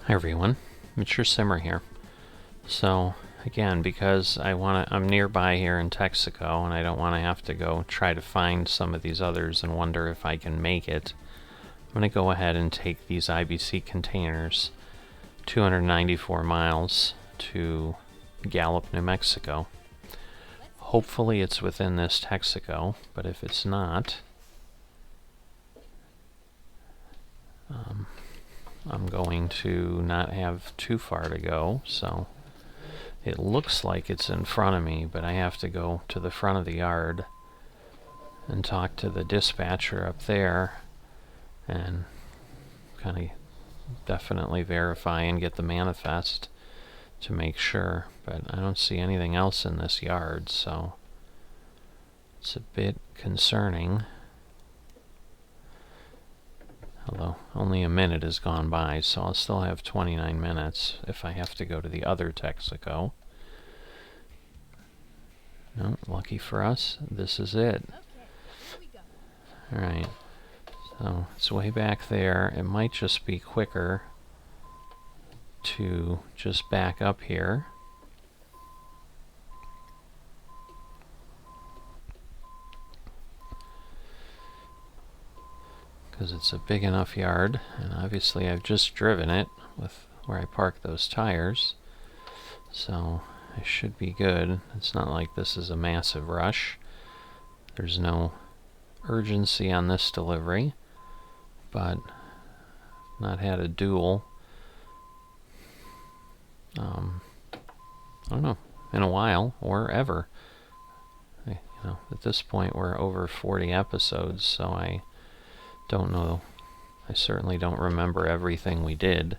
Hi everyone, Mature Simmer here. So again, because I'm nearby here in Texaco and I don't want to have to go try to find some of these others and wonder if I can make it, I'm going to go ahead and take these IBC containers 294 miles to Gallup, New Mexico. Hopefully it's within this Texaco, but if it's not, I'm going to not have too far to go, so it looks like it's in front of me, but I have to go to the front of the yard and talk to the dispatcher up there and kind of definitely verify and get the manifest to make sure, but I don't see anything else in this yard, so it's a bit concerning. Although only a minute has gone by, so I'll still have 29 minutes if I have to go to the other Texaco. No, lucky for us, this is it. Alright, so it's way back there. It might just be quicker to just back up here. Because it's a big enough yard, and obviously I've just driven it with where I parked those tires, so I should be good. It's not like this is a massive rush. There's no urgency on this delivery, but not had a duel, I don't know, in a while, or ever. At this point we're over 40 episodes, so I don't know. I certainly don't remember everything we did.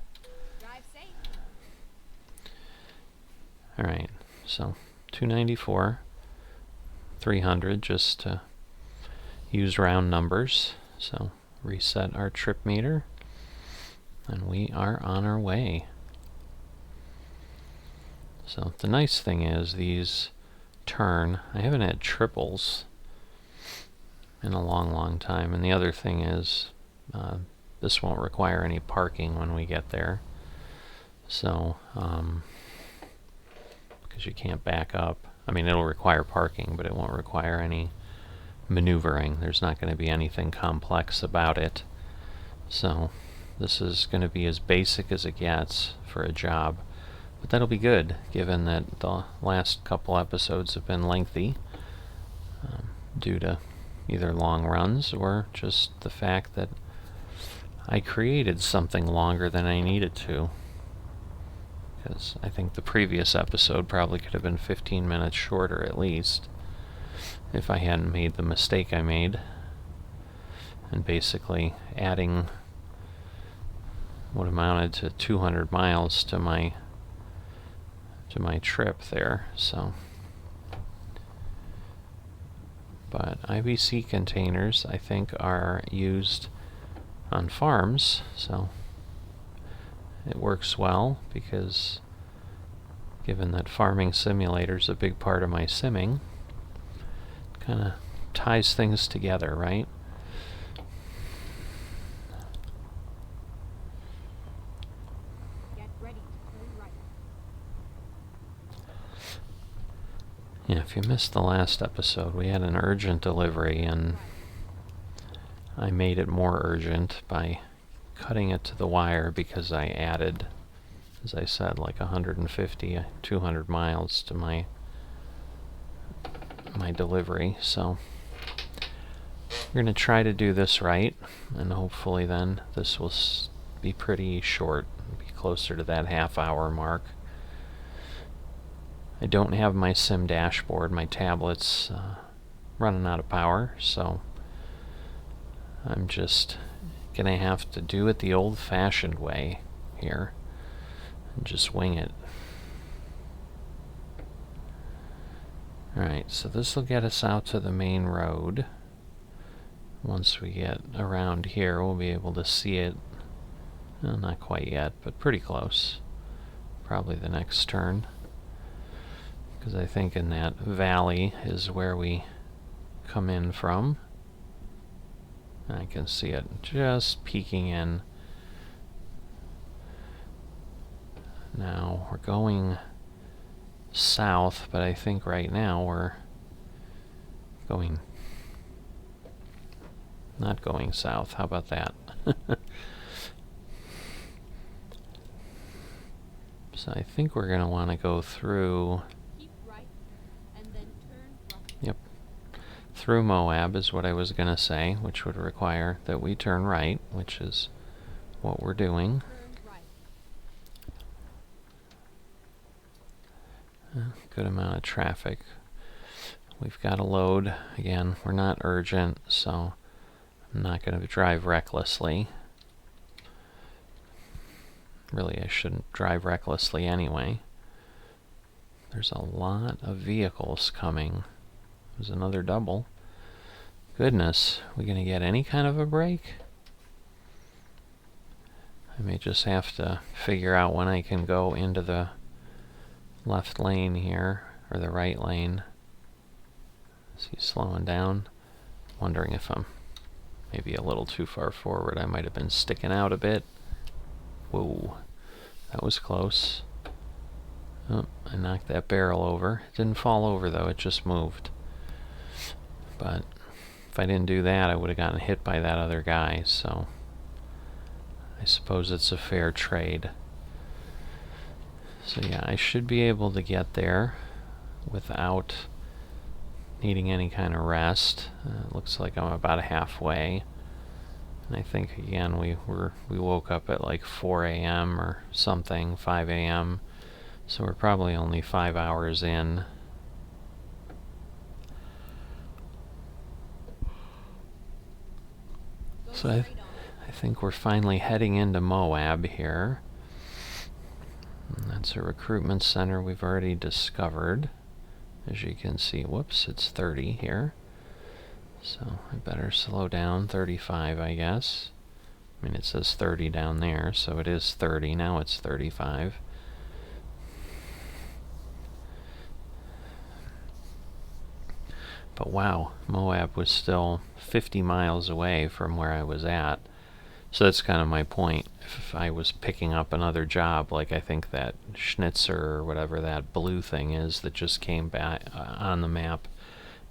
Alright, so 294, 300 just to use round numbers. So reset our trip meter, and we are on our way. So the nice thing is these turn. I haven't had triples in a long time, and the other thing is this won't require any parking when we get there, so because you can't back up. I mean, it'll require parking, but it won't require any maneuvering. There's not going to be anything complex about it, so this is going to be as basic as it gets for a job, but that'll be good given that the last couple episodes have been lengthy due to either long runs or just the fact that I created something longer than I needed to. Because I think the previous episode probably could have been 15 minutes shorter at least if I hadn't made the mistake I made and basically adding what amounted to 200 miles to my trip there. So but IBC containers, I think, are used on farms, so it works well because given that Farming Simulator is a big part of my simming, it kind of ties things together, right? Yeah, if you missed the last episode, we had an urgent delivery, and I made it more urgent by cutting it to the wire because I added, as I said, like 150, 200 miles to my delivery. So we're going to try to do this right, and hopefully then this will be pretty short, be closer to that half-hour mark. I don't have my sim dashboard. My tablet's running out of power, so I'm just gonna have to do it the old-fashioned way here and just wing it. Alright, so this will get us out to the main road. Once we get around here, we'll be able to see it. Well, not quite yet, but pretty close. Probably the next turn, because I think in that valley is where we come in from. I can see it just peeking in Now we're going south, but I think right now we're not going south. How about that? So I think we're going to want to go through... Keep right, and then turn right. Yep. Through Moab is what I was going to say, which would require that we turn right, which is what we're doing. Turn right. Good amount of traffic. We've got a load. Again, we're not urgent, so I'm not going to drive recklessly. Really, I shouldn't drive recklessly anyway. There's a lot of vehicles coming. There's another double. Goodness, we going to get any kind of a break? I may just have to figure out when I can go into the left lane here, or the right lane. Is he slowing down? Wondering if I'm maybe a little too far forward. I might have been sticking out a bit. Whoa, that was close. Oh, I knocked that barrel over. It didn't fall over though, it just moved. But if I didn't do that, I would have gotten hit by that other guy, so I suppose it's a fair trade. So yeah, I should be able to get there without needing any kind of rest. It looks like I'm about halfway. And I think again we woke up at like 4 a.m. or something, 5 a.m. So we're probably only 5 hours in. So I think we're finally heading into Moab here. And that's a recruitment center we've already discovered. As you can see, whoops, it's 30 here. So I better slow down. 35, I guess. I mean, it says 30 down there, so it is 30. Now it's 35. But wow, Moab was still 50 miles away from where I was at. So that's kind of my point. If I was picking up another job, like I think that Schnitzer or whatever that blue thing is that just came back on the map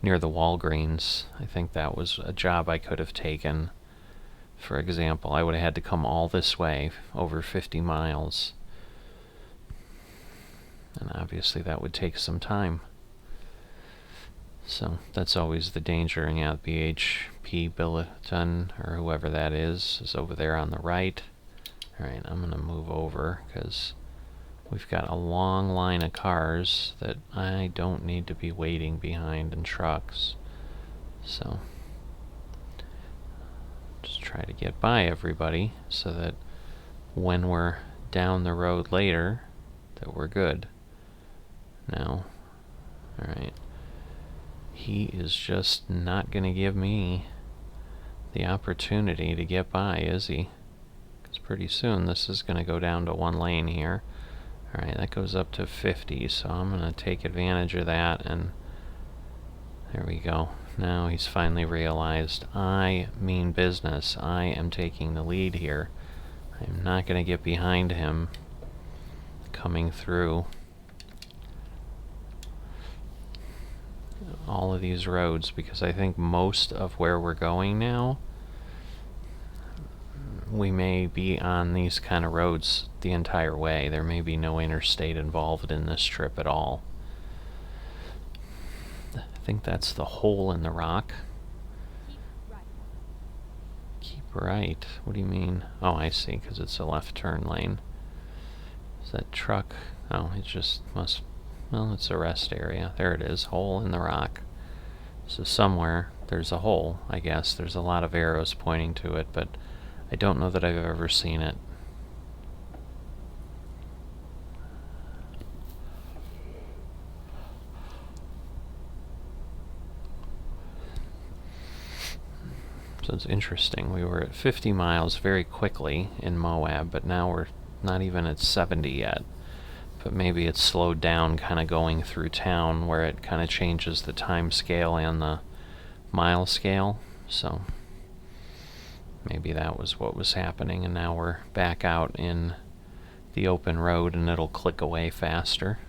near the Walgreens, I think that was a job I could have taken. For example, I would have had to come all this way, over 50 miles. And obviously that would take some time. So that's always the danger. And yeah, the BHP Billiton, or whoever that is over there on the right. Alright, I'm going to move over because we've got a long line of cars that I don't need to be waiting behind in trucks. So just try to get by everybody so that when we're down the road later that we're good. Now, alright. He is just not going to give me the opportunity to get by, is he? Because pretty soon this is going to go down to one lane here. Alright, that goes up to 50, so I'm going to take advantage of that, and there we go. Now he's finally realized I mean business. I am taking the lead here. I'm not going to get behind him coming through all of these roads, because I think most of where we're going now, we may be on these kind of roads the entire way. There may be no interstate involved in this trip at all. I think that's the hole in the rock. Keep right. Keep right? What do you mean? Oh, I see, because it's a left turn lane. Is that truck? Oh, it just must... Well, it's a rest area. There it is, hole in the rock. So somewhere there's a hole, I guess. There's a lot of arrows pointing to it, but I don't know that I've ever seen it. So it's interesting. We were at 50 miles very quickly in Moab, but now we're not even at 70 yet. But maybe it's slowed down kind of going through town, where it kind of changes the time scale and the mile scale. So maybe that was what was happening, and now we're back out in the open road and it'll click away faster.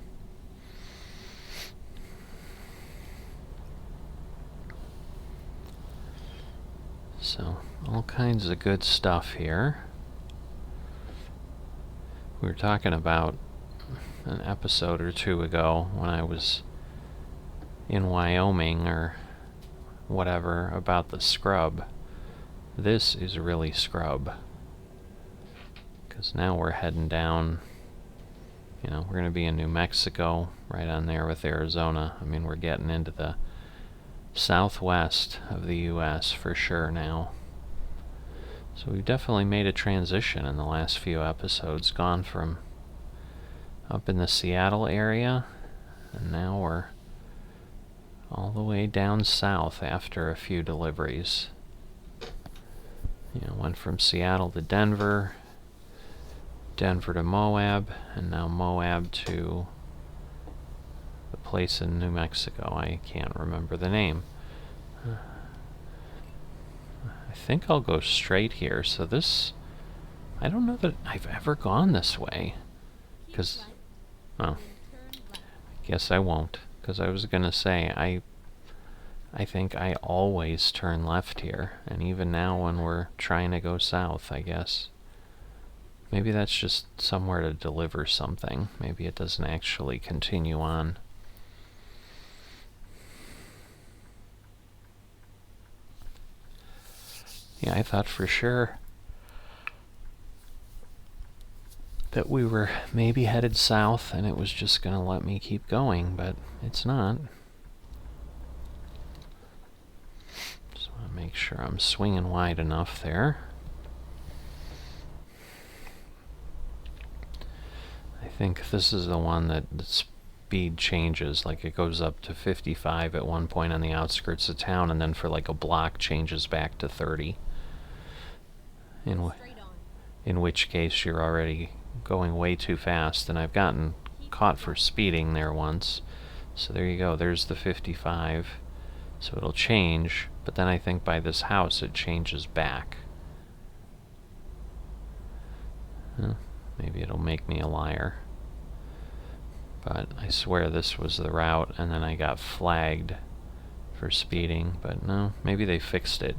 So, all kinds of good stuff here. We were talking about an episode or two ago when I was in Wyoming or whatever about the scrub. This is really scrub. Because now we're heading down, we're going to be in New Mexico, right on there with Arizona. I mean, we're getting into the southwest of the U.S. for sure now. So we've definitely made a transition in the last few episodes, gone from up in the Seattle area, and now we're all the way down south after a few deliveries. Went from Seattle to Denver, Denver to Moab, and now Moab to the place in New Mexico. I can't remember the name. I think I'll go straight here. So this, I don't know that I've ever gone this way. Because, well, I guess I won't. Because I was going to say, I think I always turn left here. And even now when we're trying to go south, I guess. Maybe that's just somewhere to deliver something. Maybe it doesn't actually continue on. Yeah, I thought for sure that we were maybe headed south and it was just going to let me keep going, but it's not. Just want to make sure I'm swinging wide enough there. I think this is the one that the speed changes, like it goes up to 55 at one point on the outskirts of town, and then for like a block changes back to 30. In which case you're already going way too fast, and I've gotten caught for speeding there once. So there you go, there's the 55. So it'll change, but then I think by this house it changes back. Maybe it'll make me a liar. But I swear this was the route, and then I got flagged for speeding. But no, maybe they fixed it.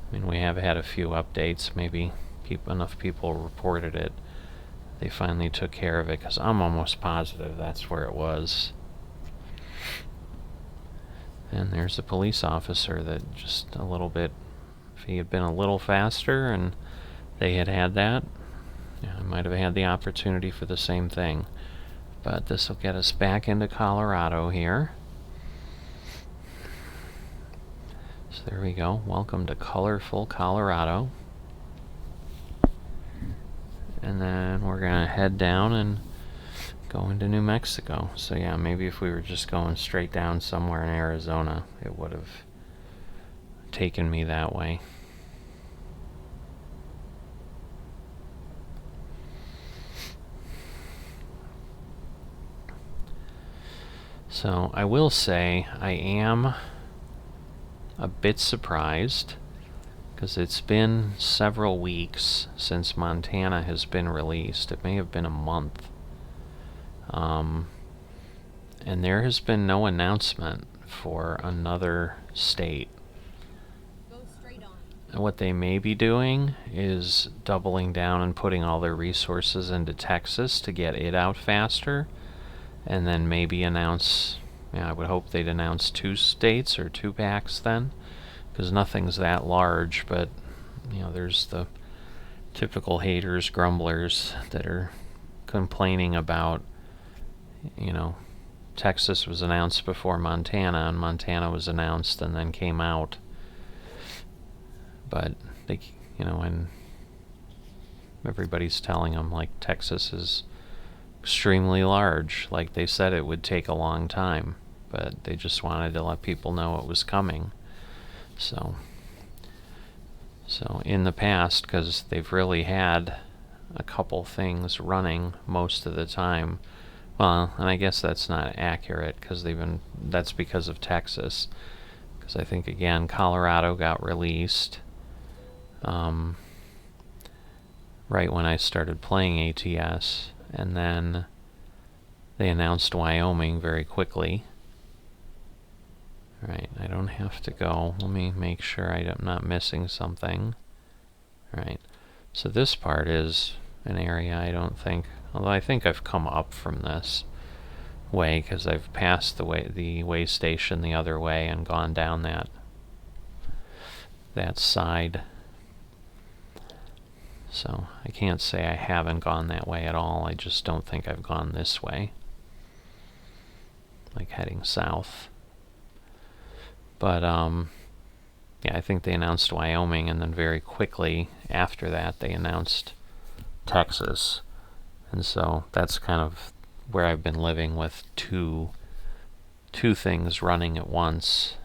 I mean, we have had a few updates. Maybe enough people reported it. They finally took care of it, because I'm almost positive that's where it was. And there's a police officer that just a little bit, if he had been a little faster and they had that, I might have had the opportunity for the same thing. But this will get us back into Colorado here. So there we go. Welcome to colorful Colorado. And then we're going to head down and go into New Mexico. So yeah, maybe if we were just going straight down somewhere in Arizona, it would have taken me that way. So I will say I am a bit surprised, because it's been several weeks since Montana has been released. It may have been a month. And there has been no announcement for another state. Go straight on. And what they may be doing is doubling down and putting all their resources into Texas to get it out faster. And then maybe announce, I would hope they'd announce 2 states or 2 packs then, because nothing's that large, but, there's the typical haters, grumblers that are complaining about, Texas was announced before Montana, and Montana was announced and then came out. But, they, and everybody's telling them, like, Texas is extremely large, like they said it would take a long time, but they just wanted to let people know it was coming. So in the past, because they've really had a couple things running most of the time, well, and I guess that's not accurate, because that's because of Texas, because I think again Colorado got released, right when I started playing ATS, and then they announced Wyoming very quickly. Right, I don't have to go. Let me make sure I'm not missing something. Right, so this part is an area I don't think, although I think I've come up from this way because I've passed the way station the other way and gone down that side. So I can't say I haven't gone that way at all. I just don't think I've gone this way, like heading south. But yeah, I think they announced Wyoming, and then very quickly after that they announced Texas. And so that's kind of where I've been living, with two things running at once.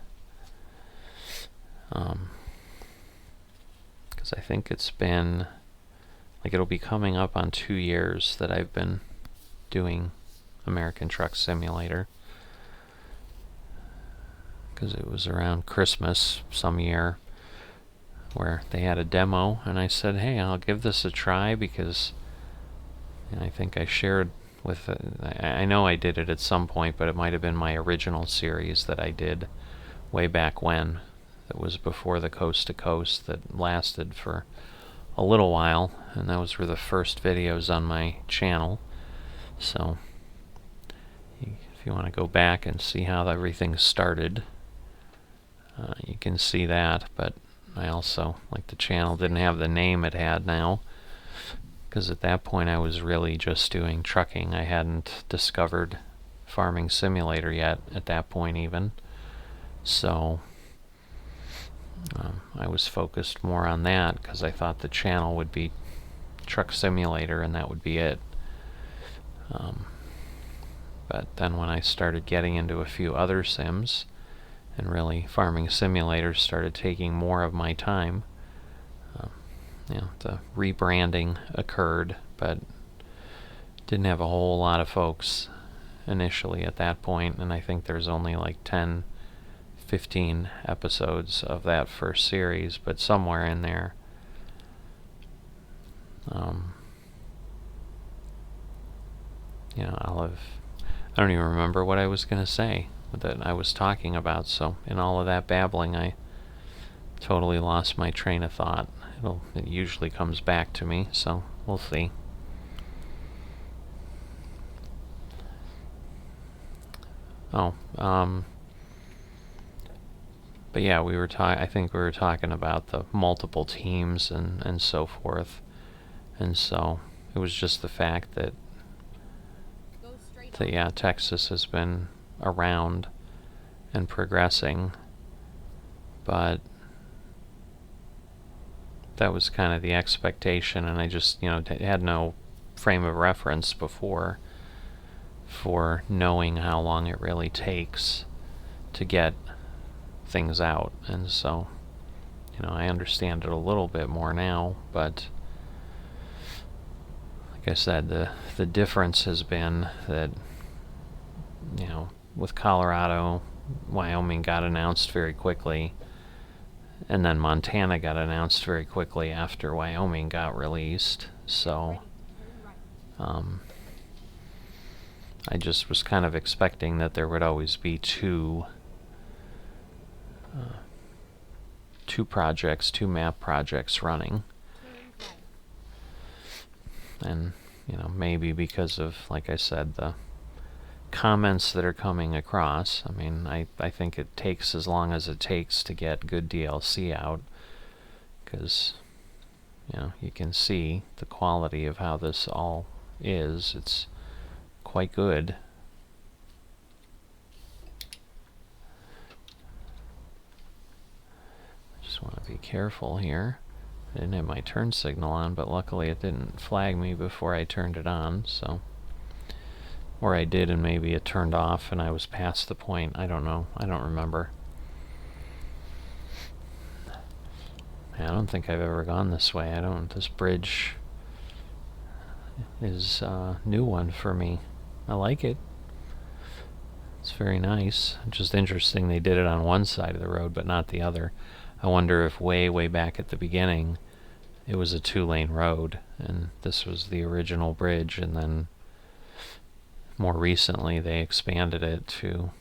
Because I think it's been, like, it'll be coming up on 2 years that I've been doing American Truck Simulator. Because it was around Christmas some year where they had a demo, and I said, hey, I'll give this a try, because I think I shared with, I know I did it at some point, but it might have been my original series that I did way back when. That was before the Coast to Coast, that lasted for a little while, and those were the first videos on my channel. So if you want to go back and see how everything started, you can see that. But I also, like, the channel didn't have the name it had now, because at that point I was really just doing trucking. I hadn't discovered Farming Simulator yet at that point even. So I was focused more on that because I thought the channel would be Truck Simulator and that would be it. But then when I started getting into a few other sims, and really Farming Simulator started taking more of my time, the rebranding occurred, but didn't have a whole lot of folks initially at that point, and I think there's only like 10-15 episodes of that first series, but somewhere in there I don't even remember what I was going to say that I was talking about, so in all of that babbling I totally lost my train of thought. It usually comes back to me, so we'll see. But yeah, I think we were talking about the multiple teams and so forth, and so it was just the fact that yeah, Texas has been around and progressing, but that was kind of the expectation, and I just had no frame of reference before for knowing how long it really takes to get things out. And so I understand it a little bit more now, but like I said, the difference has been that with Colorado, Wyoming got announced very quickly, and then Montana got announced very quickly after Wyoming got released. So I just was kind of expecting that there would always be two map projects running. And maybe because of, like I said, the comments that are coming across, I mean, I think it takes as long as it takes to get good DLC out, because you can see the quality of how this all is. It's quite good. Just want to be careful here. I didn't have my turn signal on, but luckily it didn't flag me before I turned it on, so. Or I did and maybe it turned off and I was past the point. I don't know. I don't remember. I don't think I've ever gone this way. This bridge is a new one for me. I like it. It's very nice. Just interesting they did it on one side of the road but not the other. I wonder if way back at the beginning it was a 2-lane road, and this was the original bridge, and then more recently they expanded it to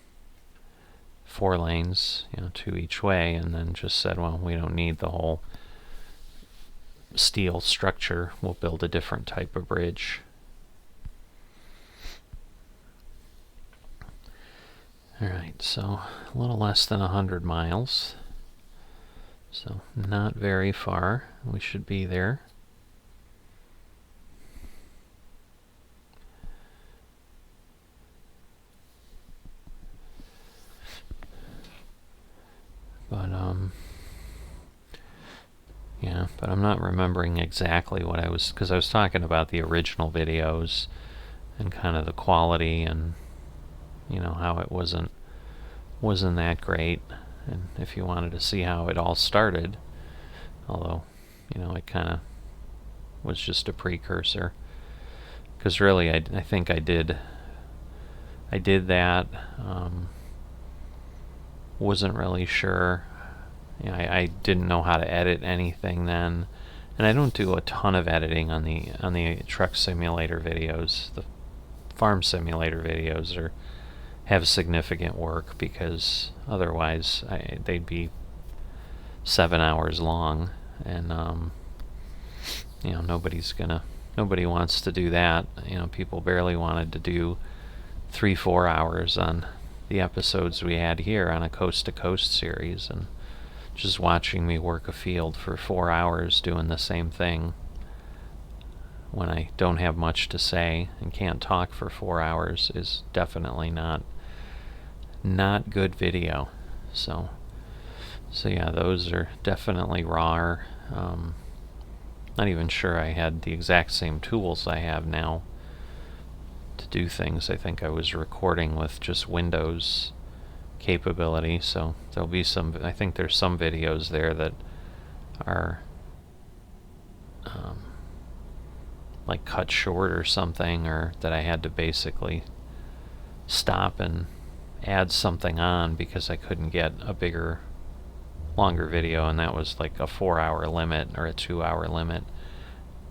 4 lanes, 2 each way, and then just said, well, we don't need the whole steel structure, we'll build a different type of bridge. Alright, so a little less than 100 miles. So not very far. We should be there. But yeah, but I'm not remembering exactly what I was, because I was talking about the original videos and kind of the quality and how it wasn't that great. And if you wanted to see how it all started, although it kind of was just a precursor, because really I think I did that. Wasn't really sure. I didn't know how to edit anything then, and I don't do a ton of editing on the truck simulator videos. The farm simulator videos have significant work, because otherwise they'd be 7 hours long, and nobody wants to do that. People barely wanted to do 3-4 hours on the episodes we had here on a coast to coast series, and just watching me work a field for 4 hours doing the same thing when I don't have much to say and can't talk for 4 hours is definitely not good video. So yeah, those are definitely raw. Not even sure I had the exact same tools I have now to do things. I think I was recording with just Windows capability, so there'll be I think there's some videos there that are like cut short or something, or that I had to basically stop and add something on because I couldn't get a longer video, and that was like a 4-hour limit or a 2-hour limit,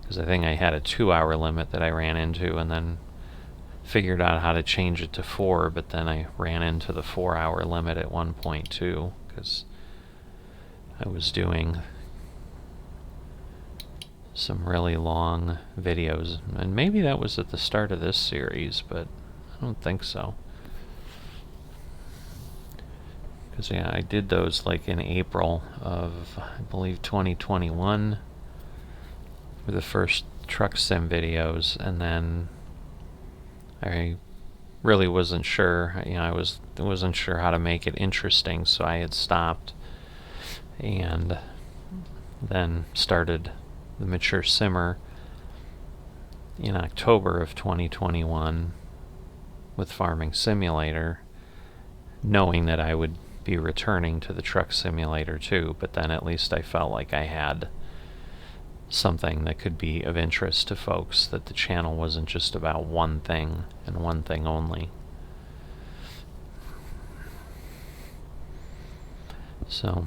because I think I had a 2-hour limit that I ran into, and then figured out how to change it to 4, but then I ran into the 4-hour limit at one point too, because I was doing some really long videos, and maybe that was at the start of this series, but I don't think so. Because yeah, I did those like in April of, I believe, 2021 were the first truck sim videos, and then I really wasn't sure. I wasn't sure how to make it interesting, so I had stopped, and then started the Mature Simmer in October of 2021 with Farming Simulator, knowing that I would be returning to the Truck Simulator too, but then at least I felt like I had something that could be of interest to folks, that the channel wasn't just about one thing and one thing only. So,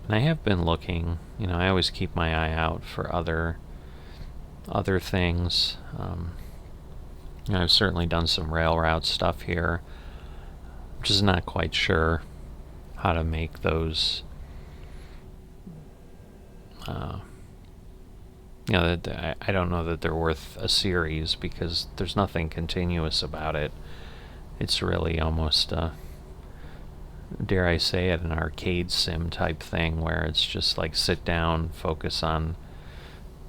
and I have been looking, I always keep my eye out for other things. I've certainly done some rail route stuff here. I'm just not quite sure how to make those I don't know that they're worth a series, because there's nothing continuous about it. It's really almost dare I say it, an arcade sim type thing, where it's just like sit down, focus on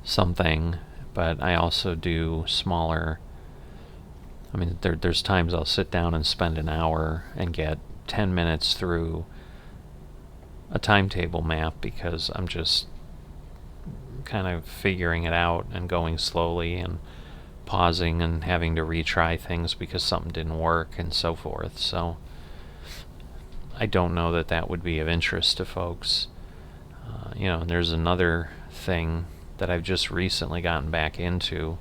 something. But I also do smaller, there's times I'll sit down and spend an hour and get 10 minutes through a timetable map, because I'm just kind of figuring it out and going slowly and pausing and having to retry things because something didn't work and so forth. So I don't know that would be of interest to folks. And there's another thing that I've just recently gotten back into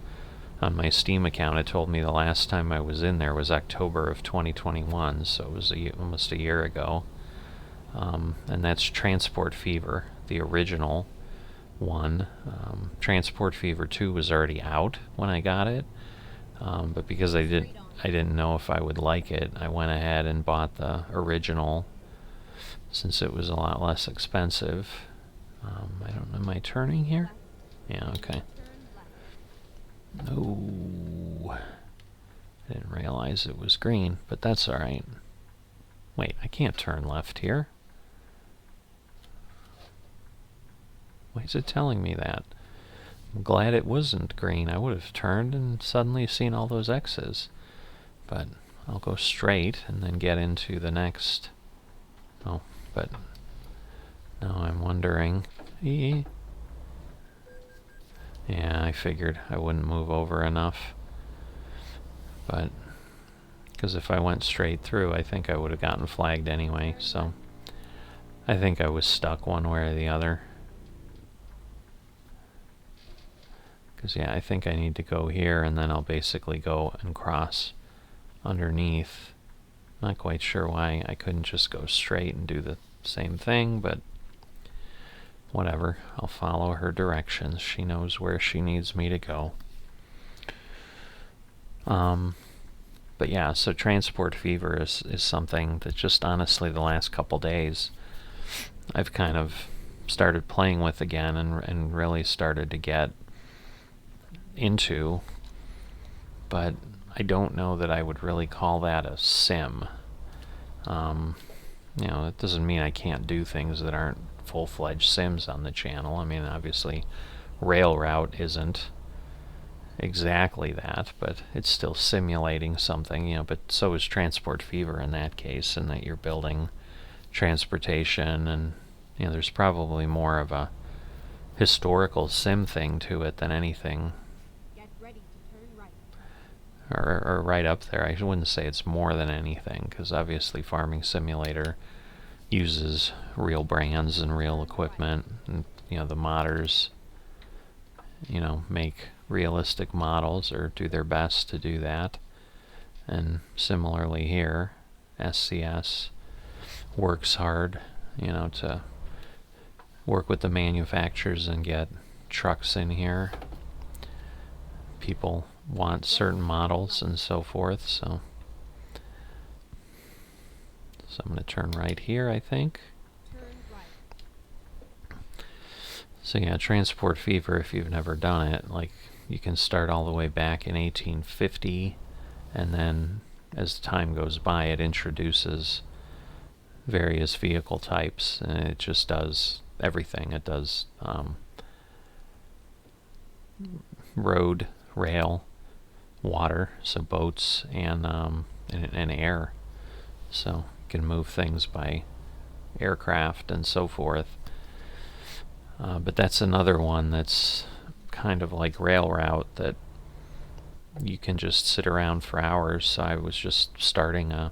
on my Steam account. It told me the last time I was in there was October of 2021, so it was almost a year ago. And that's Transport Fever, the original 1. Transport Fever 2 was already out when I got it, but because I didn't know if I would like it, I went ahead and bought the original since it was a lot less expensive. I don't know, am I turning here? Yeah, okay. Oh, I didn't realize it was green, but that's alright. Wait, I can't turn left here. Why is it telling me that? I'm glad it wasn't green. I would have turned and suddenly seen all those X's. But I'll go straight and then get into the next. Oh, but now I'm wondering. Yeah, I figured I wouldn't move over enough. But because if I went straight through, I think I would have gotten flagged anyway. So I think I was stuck one way or the other. Because, yeah, I think I need to go here, and then I'll basically go and cross underneath. Not quite sure why I couldn't just go straight and do the same thing, but whatever. I'll follow her directions. She knows where she needs me to go. But yeah, so Transport Fever is something that just honestly the last couple days I've kind of started playing with again and really started to get into, but I don't know that I would really call that a sim. That doesn't mean I can't do things that aren't full-fledged sims on the channel. I mean, obviously Rail Route isn't exactly that, but it's still simulating something, but so is Transport Fever in that case, in that you're building transportation, and there's probably more of a historical sim thing to it than anything. Get ready to turn right. Or right up there. I wouldn't say it's more than anything, because obviously Farming Simulator uses real brands and real equipment, and the modders make realistic models or do their best to do that. And similarly here, SCS works hard to work with the manufacturers and get trucks in here. People want certain models and so forth, so I'm going to turn right here, I think. Turn right. So yeah, Transport Fever, if you've never done it, you can start all the way back in 1850, and then as time goes by it introduces various vehicle types, and it just does everything. It does road, rail, water, so boats, and air. So you can move things by aircraft and so forth. But that's another one that's kind of like Rail Route, that you can just sit around for hours. So I was just starting a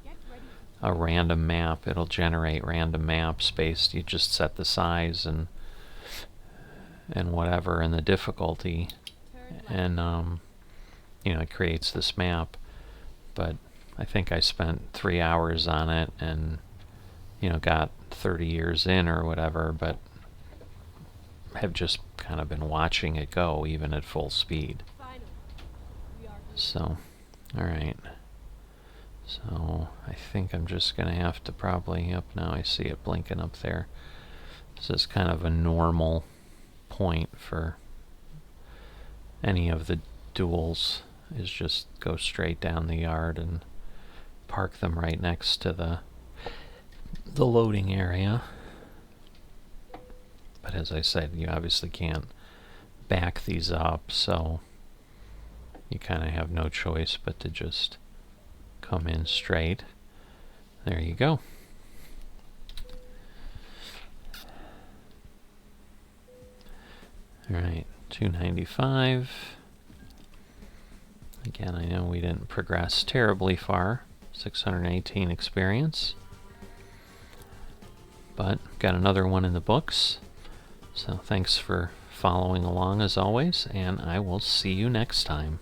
random map. It'll generate random maps based. You just set the size and whatever, and the difficulty, and it creates this map. But I think I spent 3 hours on it, and got 30 years in or whatever, but have just kind of been watching it go even at full speed. So, alright. So I think I'm just going to have to probably, up now I see it blinking up there. This is kind of a normal point for any of the duels, is just go straight down the yard and park them right next to the loading area. But as I said, you obviously can't back these up, so you kind of have no choice but to just come in straight. There you go. Alright, 295. Again, I know we didn't progress terribly far. 618 experience. But got another one in the books. So thanks for following along as always, and I will see you next time.